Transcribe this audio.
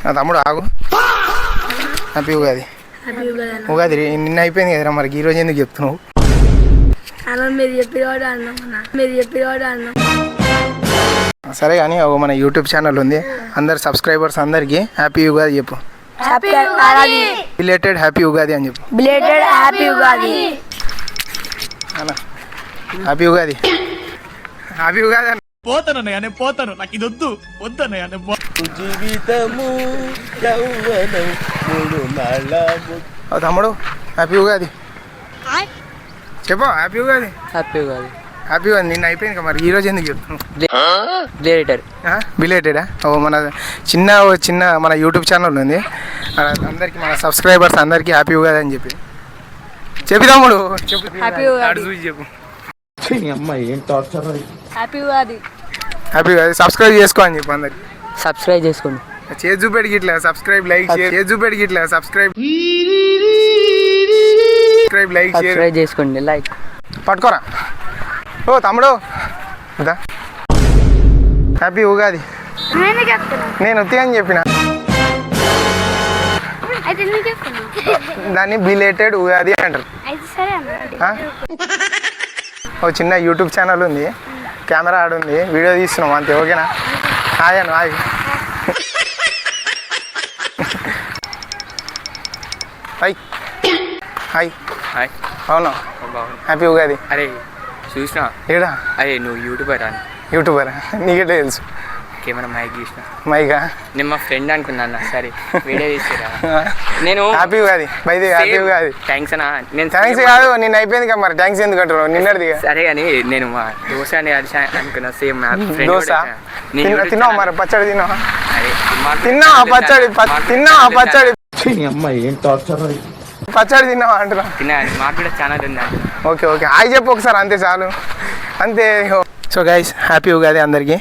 నా తమ్ముడు ఆగు. హ్యాపీ ఉగాది. ఉగాది నిన్న అయిపోయింది కదరా, మరి ఈరోజు ఎందుకు చెప్తున్నావు? సరే కానీ మన యూట్యూబ్ ఛానల్ ఉంది, అందరు సబ్స్క్రైబర్స్ అందరికి హ్యాపీ ఉగాది చెప్పు. బిలేటెడ్ హ్యాపీ ఉగాది అని చెప్పు. Belated happy Ugadi. Happy Ugadi. Happy Ugadi అన్న. పోతానన్నయ్య, నేను పోతాను, నాకు ఇది వద్దు వద్దన్నయ్య. జీవితము యౌవనం మూడు నాళ్ళ. తమ్ముడు హ్యాపీ ఉగాది చెప్పు. Happy Ugadi. Happy Ugadi. Happy Ugadi నిన్న అయిపోయింది కదా, మరి ఈరోజు ఎందుకు చెప్తున్నావు? బిలేటెడా? ఓ మన చిన్న మన యూట్యూబ్ ఛానల్ ఉంది, అందరికి మన సబ్స్క్రైబర్స్ అందరికి హ్యాపీ ఉగాది అని చెప్పి చెప్పి తమ్ముడు చెప్పు. చూసి చెప్పు. అమ్మాయి ఏం torture. Happy Ugadi. Happy Ugadi. Subscribe చేసుకో అని చెప్పు అందరికి. సబ్స్క్రైబ్ చేసుకోండి. చేతి చూపెడికి ఇట్లా సబ్స్క్రైబ్ లైక్ షేర్. చేతి చూపెడికి ఇట్లా సబ్స్క్రైబ్ లైక్ షేర్. సబ్స్క్రైబ్ చేసుకోండి. లైక్ పట్టుకోరా. ఓ తమ్ముడు హ్యాపీ ఉగాది. నేను ఉత్తి అని చెప్పిన దాన్ని బిలేటెడ్ ఉగాది అంటారు. ఓ చిన్న యూట్యూబ్ ఛానల్ ఉంది, కెమెరా ఆడుంది, వీడియో తీస్తున్నాం అంతే. ఓకేనా? Hi hi. Hi hi hi. అవును హ్యాపీ ఉగాది. అరే చూసినా ఏడా? అరే నువ్వు యూట్యూబర్ అని. యూట్యూబర్ నీకే తెలుసు. కెమెరా మైక్ తీసిన. మైకా? నేను మా ఫ్రెండ్ అనుకున్నాను. సరే వీడియో తీసిరా. నేను happy Ugadi. By the happy Ugadi. Thanks అన్నా. నేను థ్యాంక్స్ కాదు, నిన్న అయిపోయింది కదా, మరి థ్యాంక్స్ ఎందుకు అంటున్నావు? నిన్నది. సరే కానీ నేను మా దోశ అని అడిచా అనుకున్నా. సేమ్ దోశ తిన్నావు మరి? పచ్చడి తిన్నావా? తిన్నావా పచ్చడి? తిన్నావా పచ్చడి? అమ్మాయి ఏం టార్చర్. పచ్చడి తిన్నావా అంటున్నా? తిన్నా. మాకు కూడా ఛానల్ ఉంది. ఓకే ఓకే హాయ్ చెప్పు ఒకసారి, అంతే చాలు, అంతే. సో గైస్ హ్యాపీ ఉగాది అందరికీ.